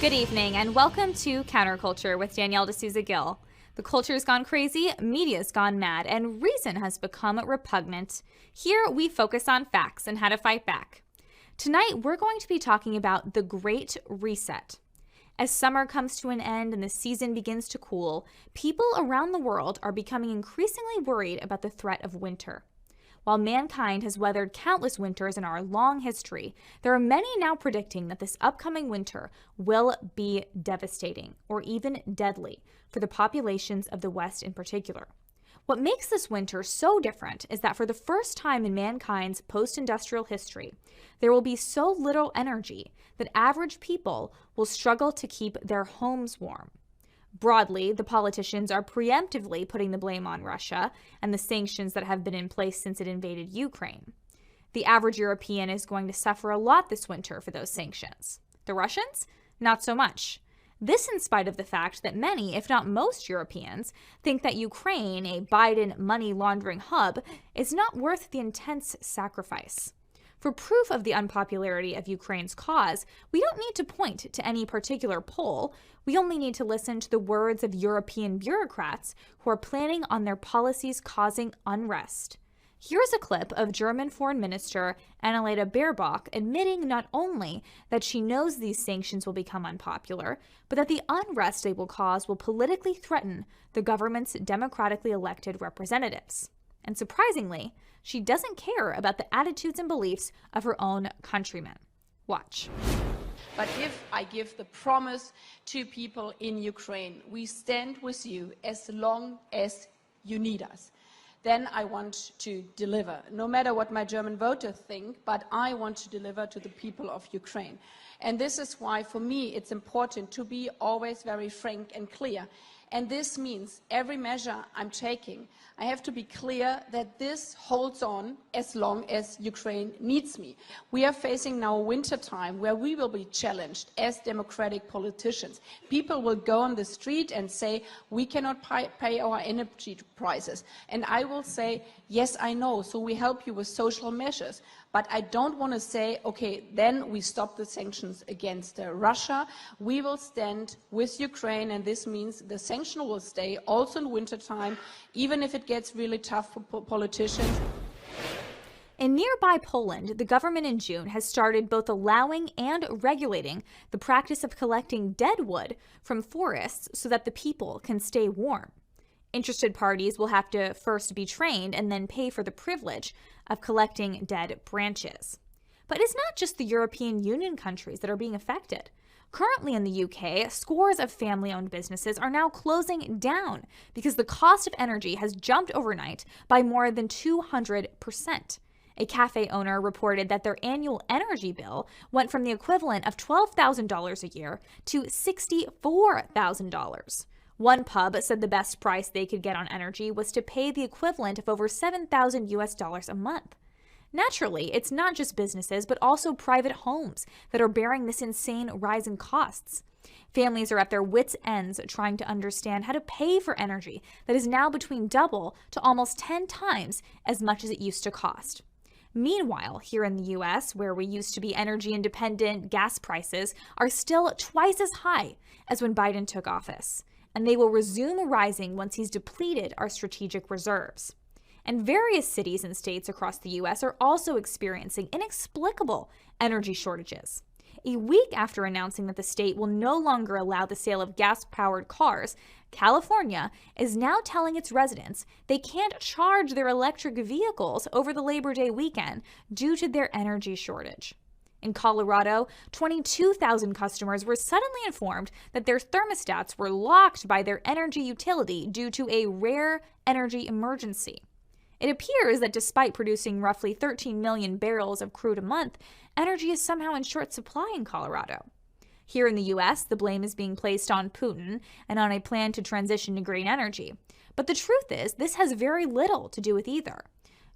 Good evening and welcome to Counterculture with Danielle D'Souza Gill. The culture's gone crazy, media's gone mad, and reason has become repugnant. Here we focus on facts and how to fight back. Tonight we're going to be talking about the Great Reset. As summer comes to an end and the season begins to cool, people around the world are becoming increasingly worried about the threat of winter. While mankind has weathered countless winters in our long history, there are many now predicting that this upcoming winter will be devastating or even deadly for the populations of the West in particular. What makes this winter so different is that for the first time in mankind's post-industrial history, there will be so little energy that average people will struggle to keep their homes warm. Broadly, the politicians are preemptively putting the blame on Russia and the sanctions that have been in place since it invaded Ukraine. The average European is going to suffer a lot this winter for those sanctions. The Russians? Not so much. This in spite of the fact that many, if not most Europeans, think that Ukraine, a Biden money laundering hub, is not worth the intense sacrifice. For proof of the unpopularity of Ukraine's cause, we don't need to point to any particular poll. We only need to listen to the words of European bureaucrats who are planning on their policies causing unrest. Here's a clip of German Foreign Minister Annalena Baerbock admitting not only that she knows these sanctions will become unpopular, but that the unrest they will cause will politically threaten the government's democratically elected representatives. And surprisingly, she doesn't care about the attitudes and beliefs of her own countrymen. Watch. But if I give the promise to people in Ukraine, we stand with you as long as you need us, then I want to deliver. No matter what my German voters think, but I want to deliver to the people of Ukraine. And this is why, for me, it's important to be always very frank and clear. And this means every measure I'm taking, I have to be clear that this holds on as long as Ukraine needs me. We are facing now a winter time where we will be challenged as democratic politicians. People will go on the street and say, we cannot pay our energy prices. And I will say, yes, I know, so we help you with social measures. But I don't want to say, okay, then we stop the sanctions against Russia. We will stand with Ukraine, and this means the sanction will stay also in wintertime, even if it gets really tough for politicians. In nearby Poland, the government in June has started both allowing and regulating the practice of collecting dead wood from forests so that the people can stay warm. Interested parties will have to first be trained and then pay for the privilege of collecting dead branches. But it's not just the European Union countries that are being affected. Currently in the UK, scores of family-owned businesses are now closing down because the cost of energy has jumped overnight by more than 200%. A cafe owner reported that their annual energy bill went from the equivalent of $12,000 a year to $64,000. One pub said the best price they could get on energy was to pay the equivalent of over $7,000 a month. Naturally, it's not just businesses, but also private homes that are bearing this insane rise in costs. Families are at their wits' ends trying to understand how to pay for energy that is now between double to almost 10 times as much as it used to cost. Meanwhile, here in the US, where we used to be energy independent, gas prices are still twice as high as when Biden took office, and they will resume rising once he's depleted our strategic reserves. And various cities and states across the US are also experiencing inexplicable energy shortages. A week after announcing that the state will no longer allow the sale of gas-powered cars, California is now telling its residents they can't charge their electric vehicles over the Labor Day weekend due to their energy shortage. In Colorado, 22,000 customers were suddenly informed that their thermostats were locked by their energy utility due to a rare energy emergency. It appears that despite producing roughly 13 million barrels of crude a month, energy is somehow in short supply in Colorado. Here in the US, the blame is being placed on Putin and on a plan to transition to green energy. But the truth is, this has very little to do with either.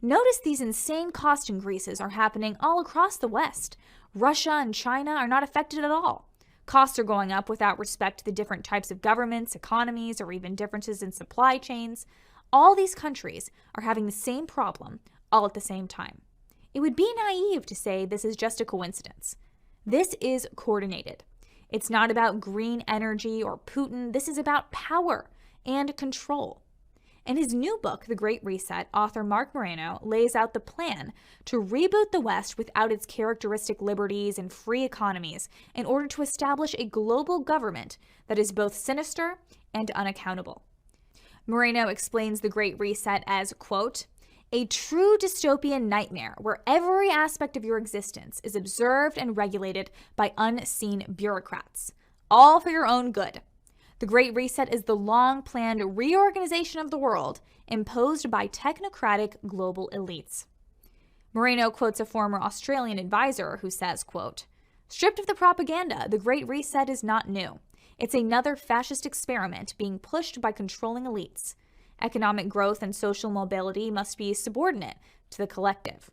Notice these insane cost increases are happening all across the West. Russia and China are not affected at all. Costs are going up without respect to the different types of governments, economies, or even differences in supply chains. All these countries are having the same problem all at the same time. It would be naive to say this is just a coincidence. This is coordinated. It's not about green energy or Putin. This is about power and control. In his new book, The Great Reset, author Mark Moreno lays out the plan to reboot the West without its characteristic liberties and free economies in order to establish a global government that is both sinister and unaccountable. Moreno explains the Great Reset as, quote, a true dystopian nightmare where every aspect of your existence is observed and regulated by unseen bureaucrats, all for your own good. The Great Reset is the long-planned reorganization of the world imposed by technocratic global elites. Moreno quotes a former Australian advisor who says, quote, stripped of the propaganda, the Great Reset is not new. It's another fascist experiment being pushed by controlling elites. Economic growth and social mobility must be subordinate to the collective.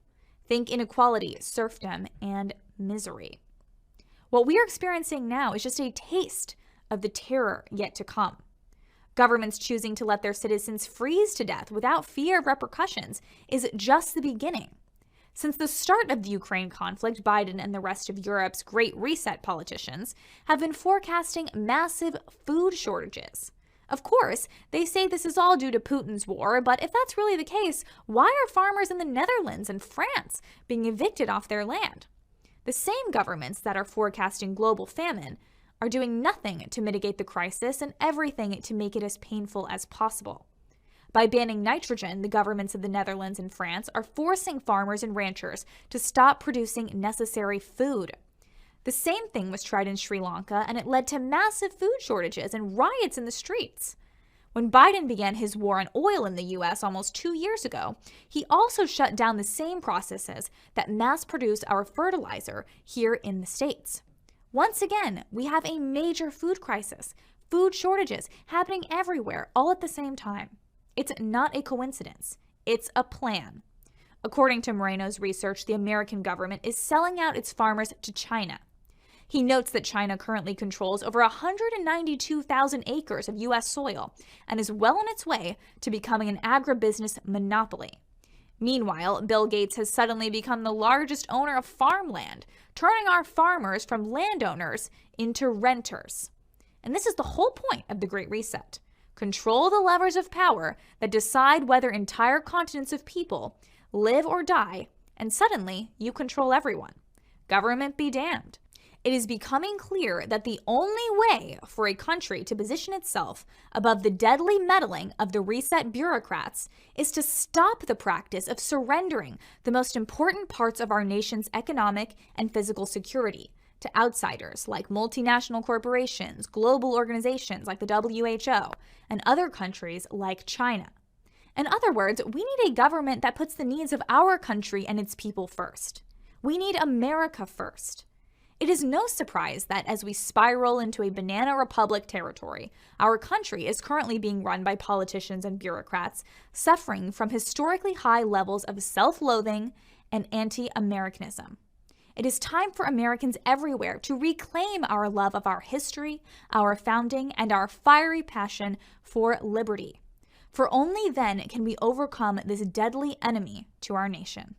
Think inequality, serfdom, and misery. What we are experiencing now is just a taste of the terror yet to come. Governments choosing to let their citizens freeze to death without fear of repercussions is just the beginning. Since the start of the Ukraine conflict, Biden and the rest of Europe's Great Reset politicians have been forecasting massive food shortages. Of course, they say this is all due to Putin's war, but if that's really the case, why are farmers in the Netherlands and France being evicted off their land? The same governments that are forecasting global famine are doing nothing to mitigate the crisis and everything to make it as painful as possible. By banning nitrogen, the governments of the Netherlands and France are forcing farmers and ranchers to stop producing necessary food. The same thing was tried in Sri Lanka, and it led to massive food shortages and riots in the streets. When Biden began his war on oil in the U.S. almost 2 years ago, he also shut down the same processes that mass produce our fertilizer here in the States. Once again, we have a major food crisis, food shortages happening everywhere all at the same time. It's not a coincidence. It's a plan. According to Moreno's research, the American government is selling out its farmers to China. He notes that China currently controls over 192,000 acres of U.S. soil and is well on its way to becoming an agribusiness monopoly. Meanwhile, Bill Gates has suddenly become the largest owner of farmland, turning our farmers from landowners into renters. And this is the whole point of the Great Reset. Control the levers of power that decide whether entire continents of people live or die, and suddenly you control everyone. Government be damned. It is becoming clear that the only way for a country to position itself above the deadly meddling of the reset bureaucrats is to stop the practice of surrendering the most important parts of our nation's economic and physical security to outsiders like multinational corporations, global organizations like the WHO, and other countries like China. In other words, we need a government that puts the needs of our country and its people first. We need America first. It is no surprise that as we spiral into a banana republic territory, our country is currently being run by politicians and bureaucrats suffering from historically high levels of self-loathing and anti-Americanism. It is time for Americans everywhere to reclaim our love of our history, our founding, and our fiery passion for liberty. For only then can we overcome this deadly enemy to our nation.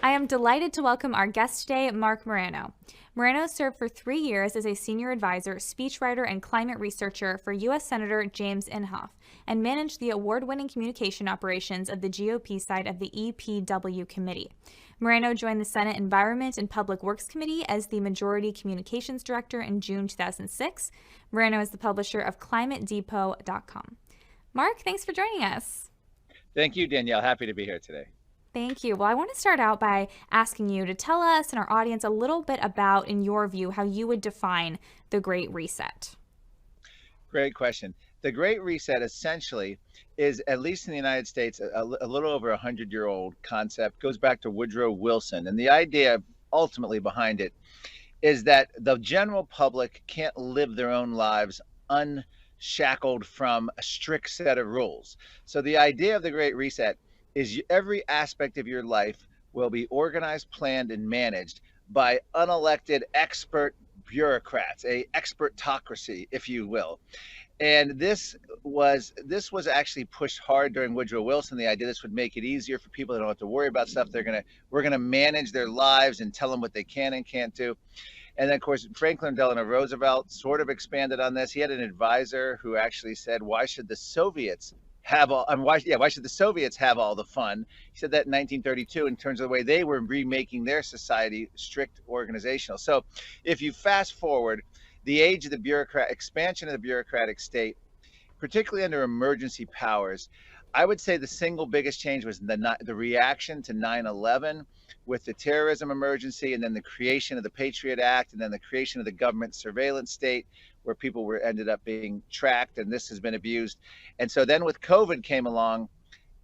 I am delighted to welcome our guest today, Mark Moreno. Moreno served for 3 years as a senior advisor, speechwriter, and climate researcher for U.S. Senator James Inhofe, and managed the award-winning communication operations of the GOP side of the EPW committee. Moreno joined the Senate Environment and Public Works Committee as the Majority Communications Director in June 2006. Moreno is the publisher of ClimateDepot.com. Mark, thanks for joining us. Thank you, Danielle. Happy to be here today. Thank you. Well, I want to start out by asking you to tell us and our audience a little bit about, in your view, how you would define the Great Reset. Great question. The Great Reset essentially is, at least in the United States, a little over 100-year-old concept. Goes back to Woodrow Wilson. And the idea ultimately behind it is that the general public can't live their own lives unshackled from a strict set of rules. So the idea of the Great Reset is every aspect of your life will be organized, planned, and managed by unelected expert bureaucrats, a expertocracy, if you will. And this was actually pushed hard during Woodrow Wilson. The idea this would make it easier for people that don't have to worry about stuff. We're gonna manage their lives and tell them what they can and can't do. And then, of course, Franklin Delano Roosevelt sort of expanded on this. He had an advisor who actually said, "Why should the Soviets have all? Why should the Soviets have all the fun?" He said that in 1932 in terms of the way they were remaking their society strict organizational. So, if you fast forward, the age of the expansion of the bureaucratic state, particularly under emergency powers, I would say the single biggest change was the reaction to 9/11 with the terrorism emergency, and then the creation of the Patriot Act, and then the creation of the government surveillance state where people ended up being tracked, and this has been abused. And so then with COVID came along,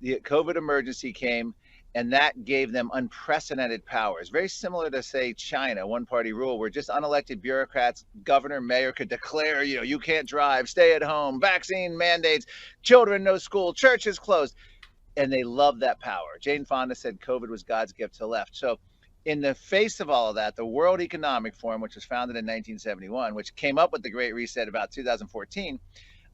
the COVID emergency came, and that gave them unprecedented powers. Very similar to, say, China, one-party rule, where just unelected bureaucrats, governor, mayor could declare, you can't drive, stay at home, vaccine mandates, children no school, churches closed. And they loved that power. Jane Fonda said COVID was God's gift to the left. So in the face of all of that, the World Economic Forum, which was founded in 1971, which came up with the Great Reset about 2014,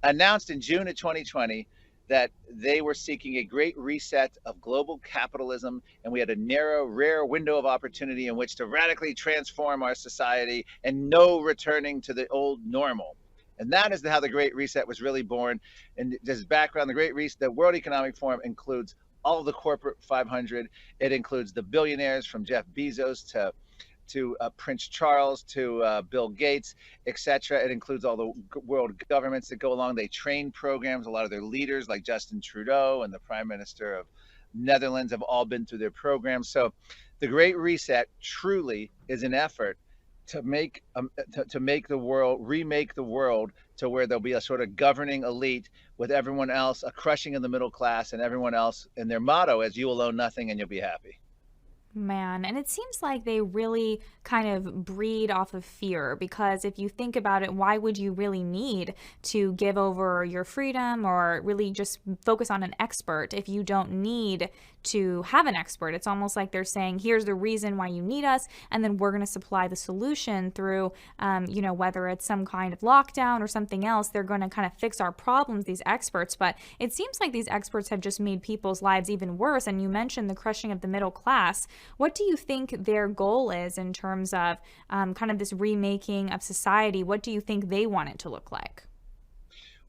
announced in June of 2020 that they were seeking a great reset of global capitalism, and we had a narrow, rare window of opportunity in which to radically transform our society and no returning to the old normal. And that is how the Great Reset was really born. And just background, the Great Reset, the World Economic Forum includes all the corporate 500. It includes the billionaires from Jeff Bezos to Prince Charles to Bill Gates, etc. It includes all the world governments that go along. They train programs. A lot of their leaders, like Justin Trudeau and the Prime Minister of Netherlands, have all been through their programs. So the Great Reset truly is an effort to make the world, remake the world to where there'll be a sort of governing elite with everyone else, a crushing of the middle class, and everyone else. And their motto is, "You will own nothing and you'll be happy." Man, and it seems like they really kind of breed off of fear, because if you think about it, why would you really need to give over your freedom or really just focus on an expert if you don't need to have an expert? It's almost like they're saying, here's the reason why you need us, and then we're going to supply the solution through, whether it's some kind of lockdown or something else, they're going to kind of fix our problems, these experts. But it seems like these experts have just made people's lives even worse. And you mentioned the crushing of the middle class. What do you think their goal is in terms of kind of this remaking of society? What do you think they want it to look like?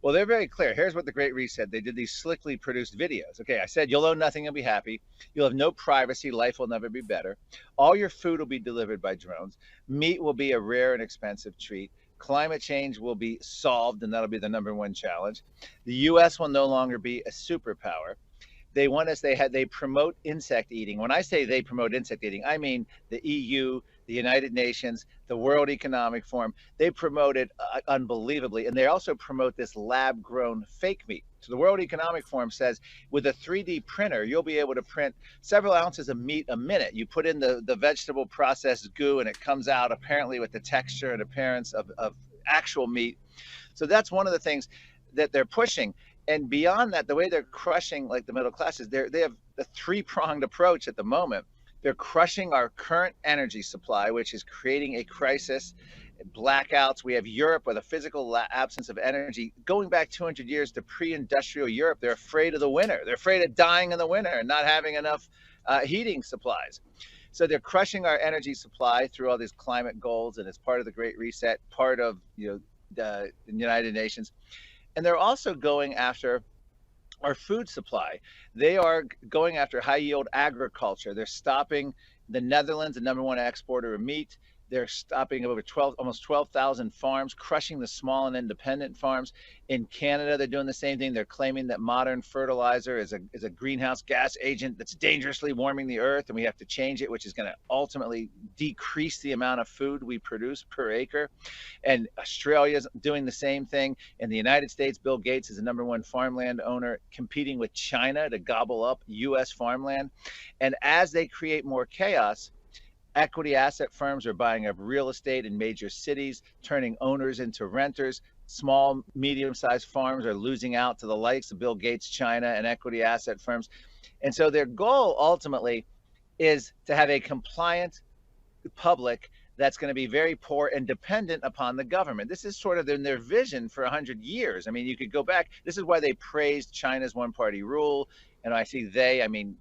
Well, they're very clear. Here's what the Great Reset. They did these slickly produced videos. Okay, I said, you'll own nothing and be happy. You'll have no privacy. Life will never be better. All your food will be delivered by drones. Meat will be a rare and expensive treat. Climate change will be solved, and that'll be the #1 challenge. The U.S. will no longer be a superpower. They want us, they promote insect eating. When I say they promote insect eating, I mean the EU, the United Nations, the World Economic Forum. They promote it unbelievably. And they also promote this lab-grown fake meat. So the World Economic Forum says with a 3D printer, you'll be able to print several ounces of meat a minute. You put in the vegetable processed goo, and it comes out apparently with the texture and appearance of actual meat. So that's one of the things that they're pushing. And beyond that, the way they're crushing like the middle classes, they have a three-pronged approach at the moment. They're crushing our current energy supply, which is creating a crisis, blackouts. We have Europe with a physical absence of energy. Going back 200 years to pre-industrial Europe, they're afraid of the winter. They're afraid of dying in the winter and not having enough heating supplies. So they're crushing our energy supply through all these climate goals, and it's part of the Great Reset, part of the United Nations. And they're also going after our food supply. They are going after high yield agriculture. They're stopping the Netherlands, the #1 exporter of meat. They're stopping over almost 12,000 farms, crushing the small and independent farms. In Canada, they're doing the same thing. They're claiming that modern fertilizer is a greenhouse gas agent that's dangerously warming the earth, and we have to change it, which is going to ultimately decrease the amount of food we produce per acre. And Australia's doing the same thing. In the United States, Bill Gates is the #1 farmland owner, competing with China to gobble up U.S. farmland. And as they create more chaos, equity asset firms are buying up real estate in major cities, turning owners into renters. Small, medium-sized farms are losing out to the likes of Bill Gates, China, and equity asset firms. And so their goal ultimately is to have a compliant public that's going to be very poor and dependent upon the government. This is sort of in their vision for 100 years. I mean, you could go back. This is why they praised China's one-party rule. And I see I mean,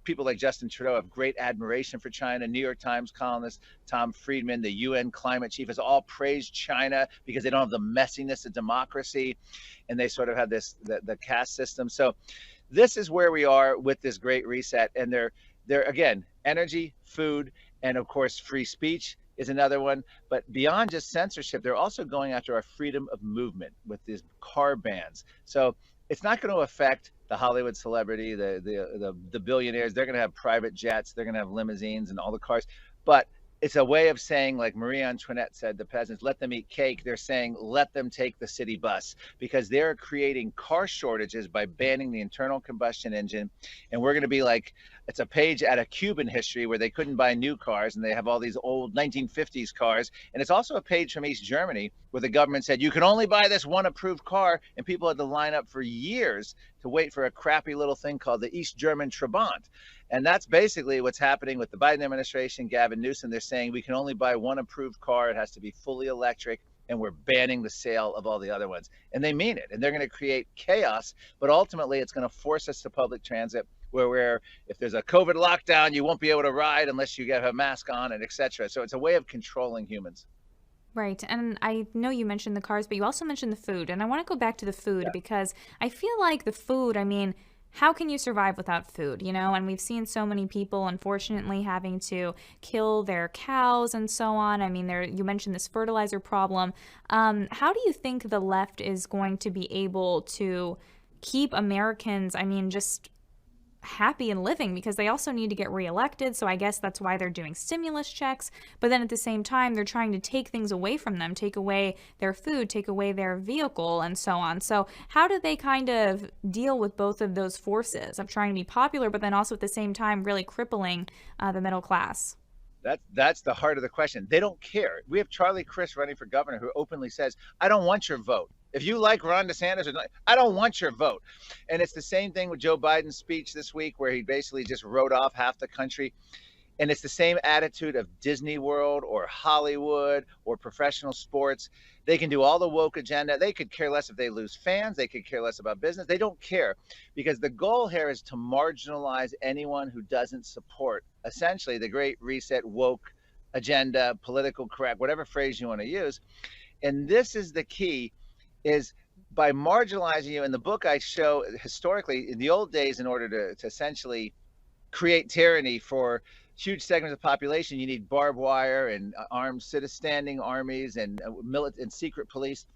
people like Justin Trudeau have great admiration for China. New York Times columnist Tom Friedman, the UN climate chief, has all praised China because they don't have the messiness of democracy, and they sort of have the caste system. So this is where we are with this Great Reset, and they're again, energy, food, and of course free speech is another one. But beyond just censorship, they're also going after our freedom of movement with these car bans. So it's not going to affect the Hollywood celebrity, the billionaires. They're going to have private jets, they're going to have limousines and all the cars. But it's a way of saying, like Marie Antoinette said, the peasants, let them eat cake. They're saying, let them take the city bus, because they're creating car shortages by banning the internal combustion engine. And we're going to be like, it's a page out of Cuban history where they couldn't buy new cars and they have all these old 1950s cars. And it's also a page from East Germany where the government said, you can only buy this one approved car. And people had to line up for years to wait for a crappy little thing called the East German Trabant. And that's basically what's happening with the Biden administration, Gavin Newsom. They're saying we can only buy one approved car. It has to be fully electric, and we're banning the sale of all the other ones. And they mean it. And they're going to create chaos, but ultimately it's going to force us to public transit where if there's a COVID lockdown, you won't be able to ride unless you have a mask on, and etc. So it's a way of controlling humans. Right. And I know you mentioned the cars, but you also mentioned the food. And I want to go back to the food because I feel like the food, I mean, how can you survive without food, you know? And we've seen so many people, unfortunately, having to kill their cows and so on. I mean, you mentioned this fertilizer problem. How do you think the left is going to be able to keep Americans, I mean, just happy and living, because they also need to get reelected. So I guess that's why they're doing stimulus checks. But then at the same time, they're trying to take things away from them, take away their food, take away their vehicle, and so on. So how do they kind of deal with both of those forces of trying to be popular, but then also at the same time really crippling the middle class? That's the heart of the question. They don't care. We have Charlie Crist running for governor who openly says, I don't want your vote. If you like Ron DeSantis or not, I don't want your vote. And it's the same thing with Joe Biden's speech this week, where he basically just wrote off half the country. And it's the same attitude of Disney World or Hollywood or professional sports. They can do all the woke agenda. They could care less if they lose fans. They could care less about business. They don't care, because the goal here is to marginalize anyone who doesn't support essentially the Great Reset, woke agenda, political correct, whatever phrase you want to use. And this is the key, is by marginalizing you. In the book, I show historically in the old days, in order to essentially create tyranny for huge segments of the population, you need barbed wire and armed standing armies and secret police.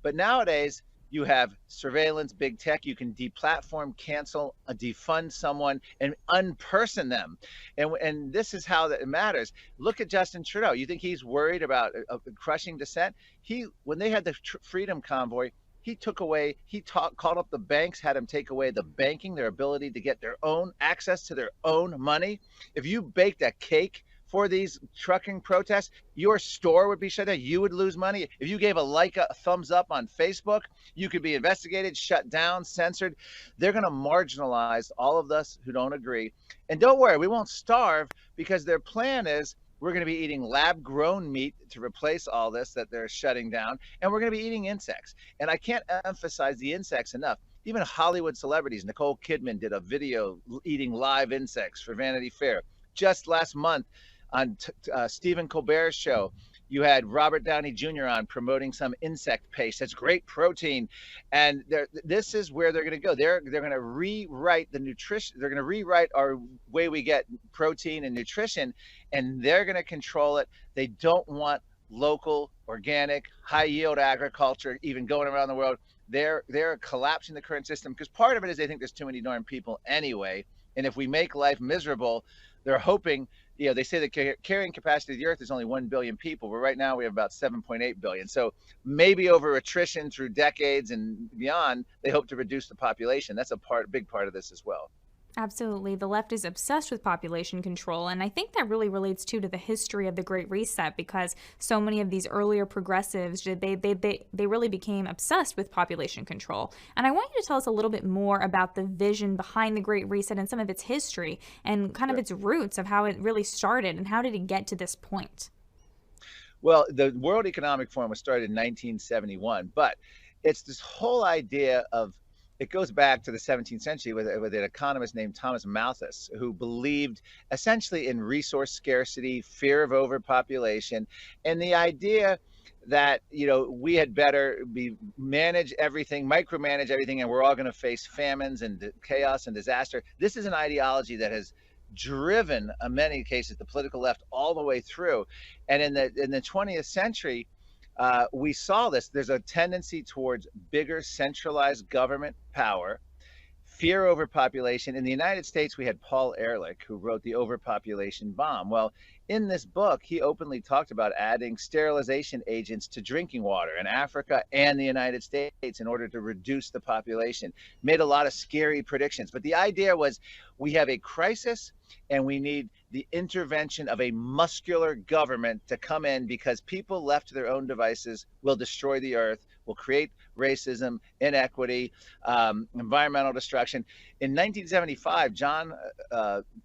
But nowadays, you have surveillance, big tech. You can deplatform, cancel, defund someone, and unperson them. And this is how that matters. Look at Justin Trudeau. You think he's worried about crushing dissent? When they had the Freedom Convoy, he called up the banks, had them take away the banking, their ability to get their own access to their own money. If you baked a cake for these trucking protests, your store would be shut down. You would lose money. If you gave a thumbs up on Facebook, you could be investigated, shut down, censored. They're going to marginalize all of us who don't agree. And don't worry, we won't starve, because their plan is we're going to be eating lab-grown meat to replace all this that they're shutting down, and we're going to be eating insects. And I can't emphasize the insects enough. Even Hollywood celebrities, Nicole Kidman did a video eating live insects for Vanity Fair. Just last month on Stephen Colbert's show, you had Robert Downey Jr. on promoting some insect paste that's great protein. And this is where they're going to go. They're going to rewrite the nutrition. They're going to rewrite our way we get protein and nutrition, and they're going to control it. They don't want local, organic, high yield agriculture even going around the world. They're collapsing the current system, because part of it is they think there's too many darn people anyway. And if we make life miserable, they're hoping, they say the carrying capacity of the earth is only 1 billion people, but right now we have about 7.8 billion. So maybe over attrition through decades and beyond, they hope to reduce the population. That's big part of this as well. Absolutely. The left is obsessed with population control, and I think that really relates to the history of the Great Reset, because so many of these earlier progressives, they really became obsessed with population control. And I want you to tell us a little bit more about the vision behind the Great Reset and some of its history and kind of its roots of how it really started and how did it get to this point. Well, the World Economic Forum was started in 1971, but it's this whole idea of, it goes back to the 17th century with an economist named Thomas Malthus, who believed essentially in resource scarcity, fear of overpopulation, and the idea that, you know, we had better manage everything, micromanage everything, and we're all going to face famines and chaos and disaster. This is an ideology that has driven, in many cases, the political left all the way through. And in the 20th century, we saw this. There's a tendency towards bigger centralized government power, fear overpopulation. In the United States, we had Paul Ehrlich, who wrote the Overpopulation Bomb. Well, in this book, he openly talked about adding sterilization agents to drinking water in Africa and the United States in order to reduce the population. Made a lot of scary predictions. But the idea was, we have a crisis and we need the intervention of a muscular government to come in, because people left to their own devices will destroy the earth, will create racism, inequity, environmental destruction. In 1975,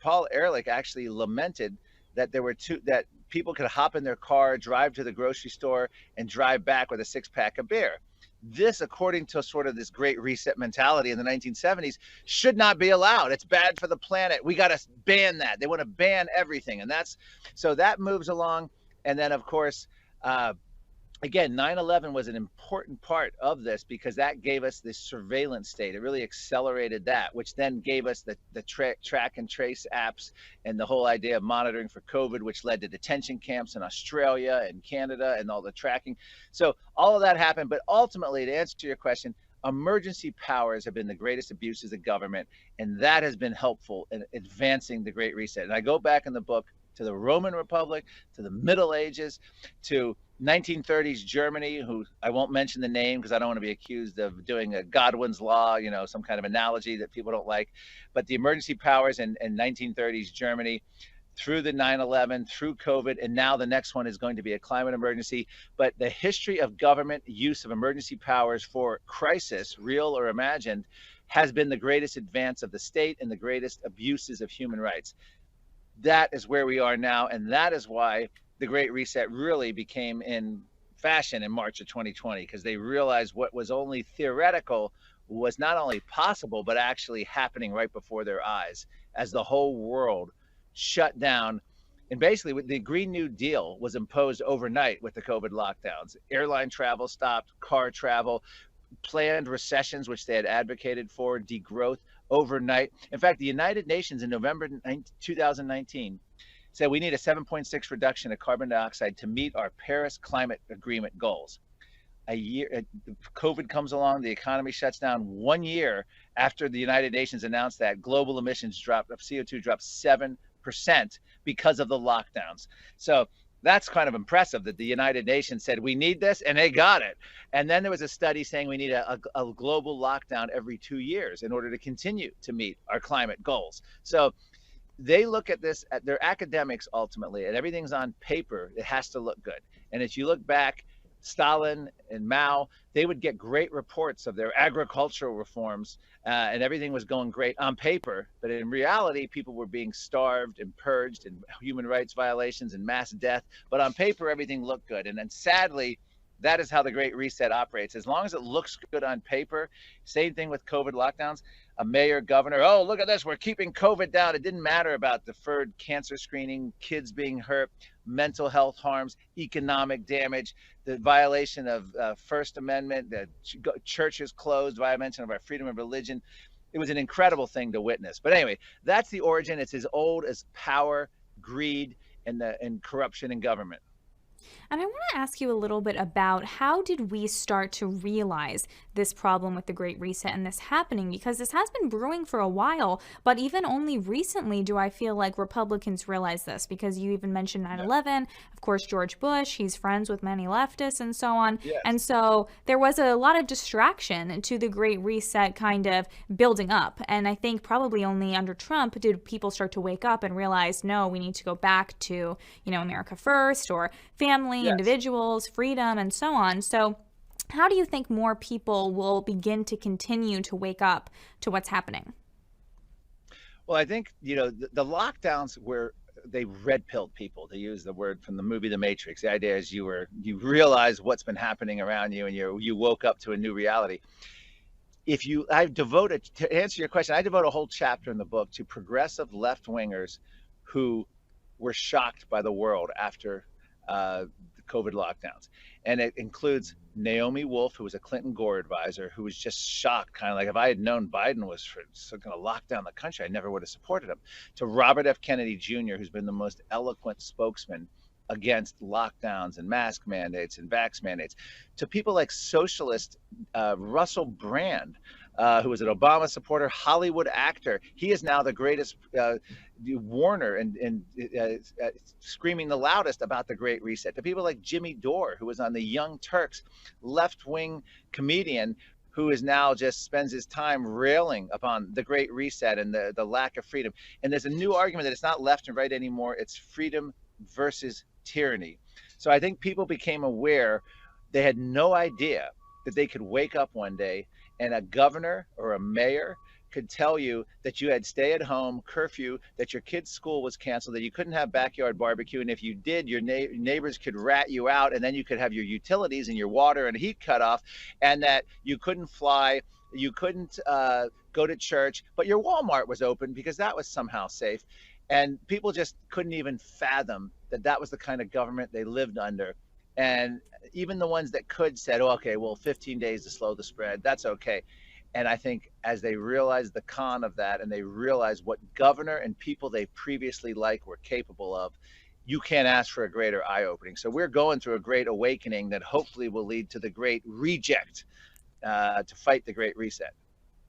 Paul Ehrlich actually lamented that that people could hop in their car, drive to the grocery store, and drive back with a 6-pack of beer. This, according to sort of this great reset mentality in the 1970s, should not be allowed. It's bad for the planet. We got to ban that. They want to ban everything. And so that moves along. And then, of course, again, 9/11 was an important part of this, because that gave us this surveillance state. It really accelerated that, which then gave us the track and trace apps and the whole idea of monitoring for COVID, which led to detention camps in Australia and Canada and all the tracking. So all of that happened. But ultimately, to answer your question, emergency powers have been the greatest abuses of government, and that has been helpful in advancing the Great Reset. And I go back in the book to the Roman Republic, to the Middle Ages, to 1930s Germany, who I won't mention the name because I don't want to be accused of doing a Godwin's law, you know, some kind of analogy that people don't like. But the emergency powers in 1930s Germany, through the 9/11, through COVID, and now the next one is going to be a climate emergency. But the history of government use of emergency powers for crisis, real or imagined, has been the greatest advance of the state and the greatest abuses of human rights. That is where we are now, and that is why the Great Reset really became in fashion in March of 2020, because they realized what was only theoretical was not only possible, but actually happening right before their eyes as the whole world shut down. And basically, the Green New Deal was imposed overnight with the COVID lockdowns. Airline travel stopped, car travel, planned recessions, which they had advocated for, degrowth overnight. In fact, the United Nations in November 2019 said we need a 7.6 reduction of carbon dioxide to meet our Paris Climate Agreement goals. COVID comes along, the economy shuts down. 1 year after the United Nations announced that, global emissions dropped, CO2 dropped 7% because of the lockdowns. So that's kind of impressive that the United Nations said we need this, and they got it. And then there was a study saying we need a global lockdown every 2 years in order to continue to meet our climate goals. So they look at this, at their academics ultimately, and everything's on paper. It has to look good. And if you look back, Stalin and Mao, they would get great reports of their agricultural reforms, and everything was going great on paper. But in reality, people were being starved and purged, and human rights violations and mass death. But on paper, everything looked good. And then sadly, that is how the Great Reset operates. As long as it looks good on paper, same thing with COVID lockdowns. A mayor, governor, oh, look at this, we're keeping COVID down. It didn't matter about deferred cancer screening, kids being hurt, mental health harms, economic damage, the violation of First Amendment, the churches closed, violation of our freedom of religion. It was an incredible thing to witness. But anyway, that's the origin. It's as old as power, greed, and corruption in government. And I want to ask you a little bit about, how did we start to realize this problem with the Great Reset and this happening? Because this has been brewing for a while, but even only recently do I feel like Republicans realize this, because you even mentioned 9/11, of course, George Bush, he's friends with many leftists and so on. Yes. And so there was a lot of distraction to the Great Reset kind of building up. And I think probably only under Trump did people start to wake up and realize, no, we need to go back to, America first, or family, Yes. individuals, freedom, and so on. So how do you think more people will begin to continue to wake up to what's happening? Well, I think, the lockdowns were they red pilled people, to use the word from the movie The Matrix. The idea is you realize what's been happening around you, and you woke up to a new reality. To answer your question, I devote a whole chapter in the book to progressive left-wingers who were shocked by the world after the COVID lockdowns. And it includes Naomi Wolf, who was a Clinton Gore advisor, who was just shocked, kind of like, if I had known Biden was going to lock down the country, I never would have supported him. To Robert F. Kennedy Jr., who's been the most eloquent spokesman against lockdowns and mask mandates and vax mandates. To people like socialist Russell Brand, who was an Obama supporter, Hollywood actor. He is now the greatest warner and screaming the loudest about the Great Reset. To people like Jimmy Dore, who was on the Young Turks, left-wing comedian, who is now just spends his time railing upon the Great Reset and the lack of freedom. And there's a new argument that it's not left and right anymore. It's freedom versus tyranny. So I think people became aware. They had no idea that they could wake up one day and a governor or a mayor could tell you that you had stay-at-home curfew, that your kid's school was canceled, that you couldn't have backyard barbecue, and if you did, your neighbors could rat you out, and then you could have your utilities and your water and heat cut off, and that you couldn't fly, you couldn't go to church, but your Walmart was open because that was somehow safe. And people just couldn't even fathom that that was the kind of government they lived under. And even the ones that could said, oh, okay, well, 15 days to slow the spread, that's okay. And I think as they realized the con of that, and they realized what governor and people they previously liked were capable of, you can't ask for a greater eye-opening. So we're going through a great awakening that hopefully will lead to the great reject to fight the Great Reset.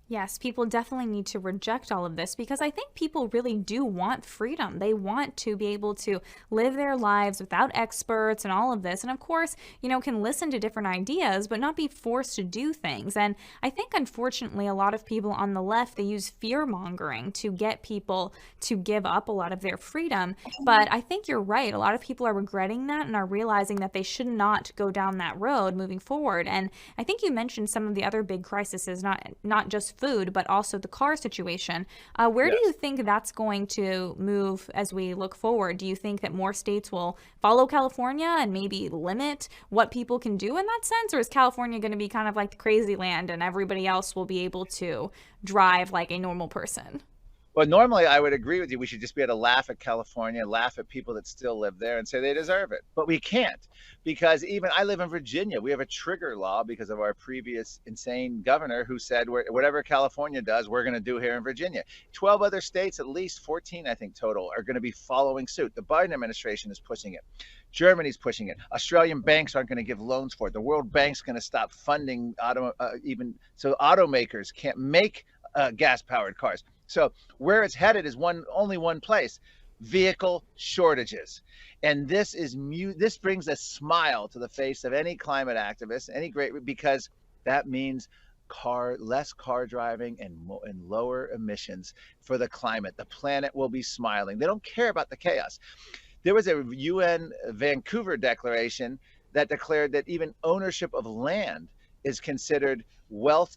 Yes, people definitely need to reject all of this because I think people really do want freedom. They want to be able to live their lives without experts and all of this. And of course, can listen to different ideas, but not be forced to do things. And I think, unfortunately, a lot of people on the left, they use fear-mongering to get people to give up a lot of their freedom. But I think you're right. A lot of people are regretting that and are realizing that they should not go down that road moving forward. And I think you mentioned some of the other big crises, not just food, but also the car situation. Where do you think that's going to move as we look forward? Do you think that more states will follow California and maybe limit what people can do in that sense? Or is California going to be kind of like the crazy land and everybody else will be able to drive like a normal person? Well, normally I would agree with you. We should just be able to laugh at California, laugh at people that still live there and say they deserve it. But we can't, because even I live in Virginia. We have a trigger law because of our previous insane governor who said whatever California does, we're going to do here in Virginia. 12 other states, at least 14, I think total, are going to be following suit. The Biden administration is pushing it. Germany's pushing it. Australian banks aren't going to give loans for it. The World Bank's going to stop funding automakers can't make gas-powered cars. So where it's headed is only one place: vehicle shortages. And this brings a smile to the face of any climate activist, because that means less car driving and lower emissions for the climate. The planet will be smiling. They don't care about the chaos. There was a UN Vancouver declaration that declared that even ownership of land is considered wealth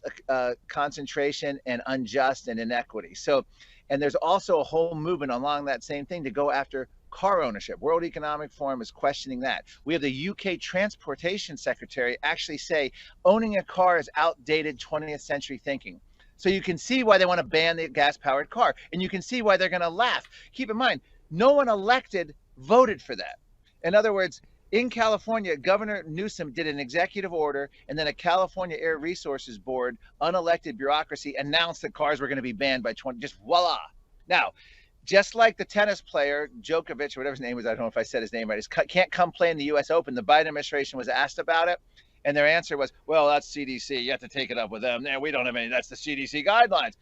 concentration and unjust and inequity. So, and there's also a whole movement along that same thing to go after car ownership. World Economic Forum is questioning that. We have the UK Transportation Secretary actually say owning a car is outdated 20th century thinking. So you can see why they want to ban the gas-powered car, and you can see why they're going to laugh. Keep in mind, no one elected voted for that. In other words, in California, Governor Newsom did an executive order, and then a California Air Resources Board, unelected bureaucracy, announced that cars were going to be banned by 20, just voila. Now, just like the tennis player, Djokovic, or whatever his name was, I don't know if I said his name right, can't come play in the US Open. The Biden administration was asked about it, and their answer was, well, that's CDC. You have to take it up with them. We don't have any, that's the CDC guidelines.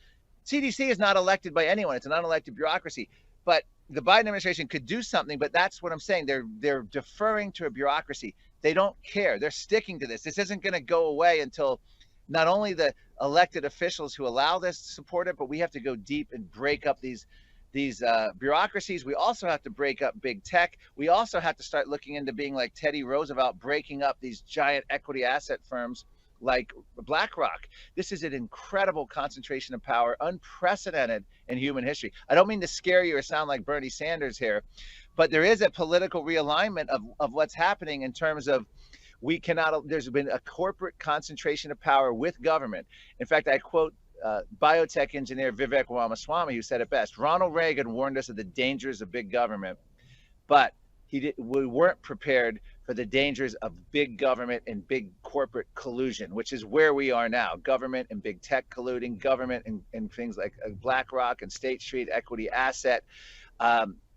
CDC is not elected by anyone. It's an unelected bureaucracy. But the Biden administration could do something, but that's what I'm saying. They're deferring to a bureaucracy. They don't care. They're sticking to this. This isn't going to go away until not only the elected officials who allow this support it, but we have to go deep and break up these bureaucracies. We also have to break up big tech. We also have to start looking into being like Teddy Roosevelt, breaking up these giant equity asset firms like BlackRock. This is an incredible concentration of power, unprecedented in human history. I don't mean to scare you or sound like Bernie Sanders here, but there is a political realignment of what's happening in terms of there's been a corporate concentration of power with government. In fact, I quote biotech engineer Vivek Ramaswamy, who said it best. Ronald Reagan warned us of the dangers of big government, but we weren't prepared for the dangers of big government and big corporate collusion, which is where we are now. Government and big tech colluding, government and things like BlackRock and State Street Equity Asset,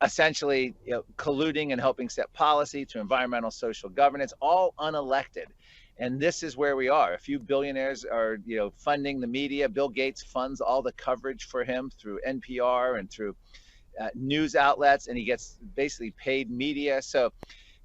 essentially colluding and helping set policy to environmental social governance, all unelected. And this is where we are. A few billionaires are funding the media. Bill Gates funds all the coverage for him through NPR and through news outlets, and he gets basically paid media. So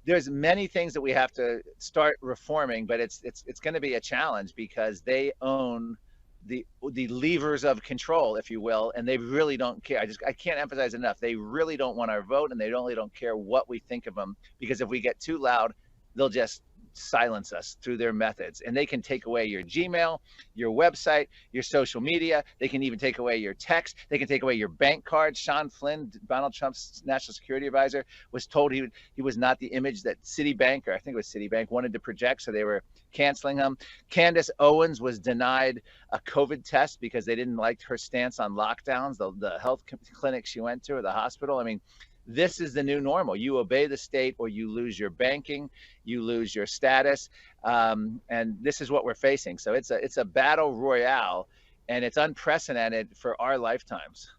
there's many things that we have to start reforming, but it's going to be a challenge because they own the levers of control, if you will, and they really don't care. I can't emphasize enough. They really don't want our vote, and they really don't care what we think of them, because if we get too loud, they'll just silence us through their methods. And they can take away your Gmail, your website, your social media. They can even take away your text. They can take away your bank card. Sean Flynn, Donald Trump's national security advisor, was told he was not the image that Citibank, or I think it was Citibank, wanted to project, so they were canceling him. Candace Owens was denied a COVID test because they didn't like her stance on lockdowns, the health clinic she went to, or the hospital. I mean, this is the new normal. You obey the state or you lose your banking, you lose your status. And this is what we're facing. So it's a battle royale, and it's unprecedented for our lifetimes.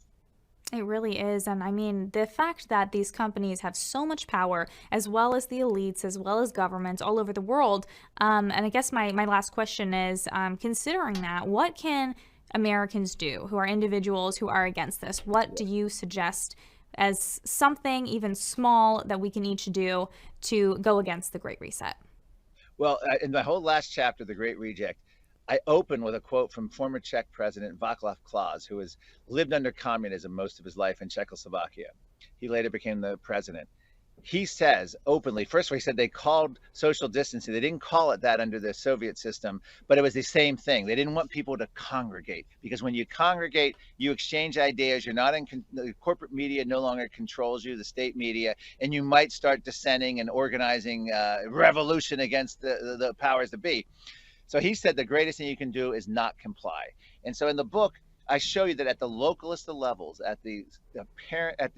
It really is. And I mean, the fact that these companies have so much power, as well as the elites, as well as governments all over the world. And I guess my last question is, considering that, what can Americans do who are individuals who are against this? What do you suggest as something even small that we can each do to go against the Great Reset? Well, in my whole last chapter, The Great Reject, I open with a quote from former Czech President Václav Klaus, who has lived under communism most of his life in Czechoslovakia. He later became the president. He says openly, first of all, he said they called social distancing. They didn't call it that under the Soviet system, but it was the same thing. They didn't want people to congregate, because when you congregate, you exchange ideas. You're not the corporate media no longer controls you, the state media, and you might start dissenting and organizing revolution against the powers that be. So he said the greatest thing you can do is not comply. And so in the book, I show you that at the localist of levels, at the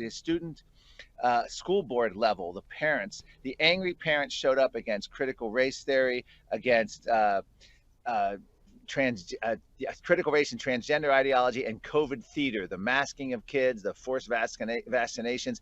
student school board level, the parents, the angry parents showed up against critical race theory, against critical race and transgender ideology, and COVID theater, the masking of kids, the forced vaccinations.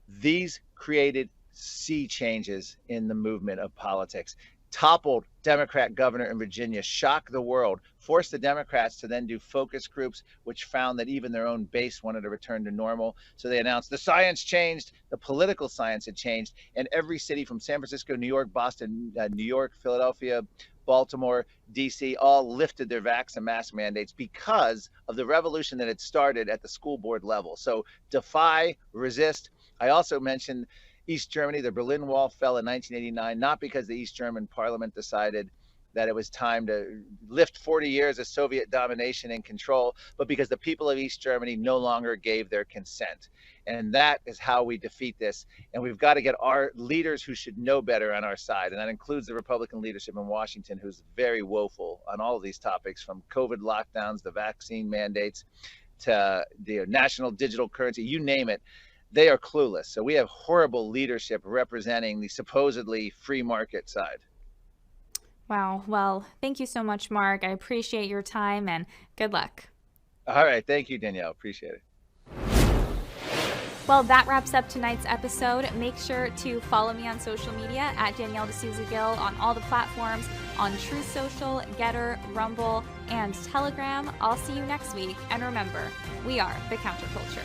These created sea changes in the movement of politics. Toppled Democrat governor in Virginia, shocked the world, forced the Democrats to then do focus groups, which found that even their own base wanted to return to normal. So they announced the science changed, the political science had changed, and every city from San Francisco, New York, Boston, New York, Philadelphia, Baltimore, DC, all lifted their vax and mask mandates because of the revolution that had started at the school board level. So defy, resist. I also mentioned East Germany. The Berlin Wall fell in 1989, not because the East German parliament decided that it was time to lift 40 years of Soviet domination and control, but because the people of East Germany no longer gave their consent. And that is how we defeat this. And we've got to get our leaders who should know better on our side. And that includes the Republican leadership in Washington, who's very woeful on all of these topics, from COVID lockdowns, the vaccine mandates, to the national digital currency, you name it. They are clueless. So we have horrible leadership representing the supposedly free market side. Wow. Well, thank you so much, Mark. I appreciate your time, and good luck. All right. Thank you, Danielle. Appreciate it. Well, that wraps up tonight's episode. Make sure to follow me on social media at Danielle D'Souza Gill on all the platforms, on Truth Social, Getter, Rumble, and Telegram. I'll see you next week. And remember, we are the counterculture.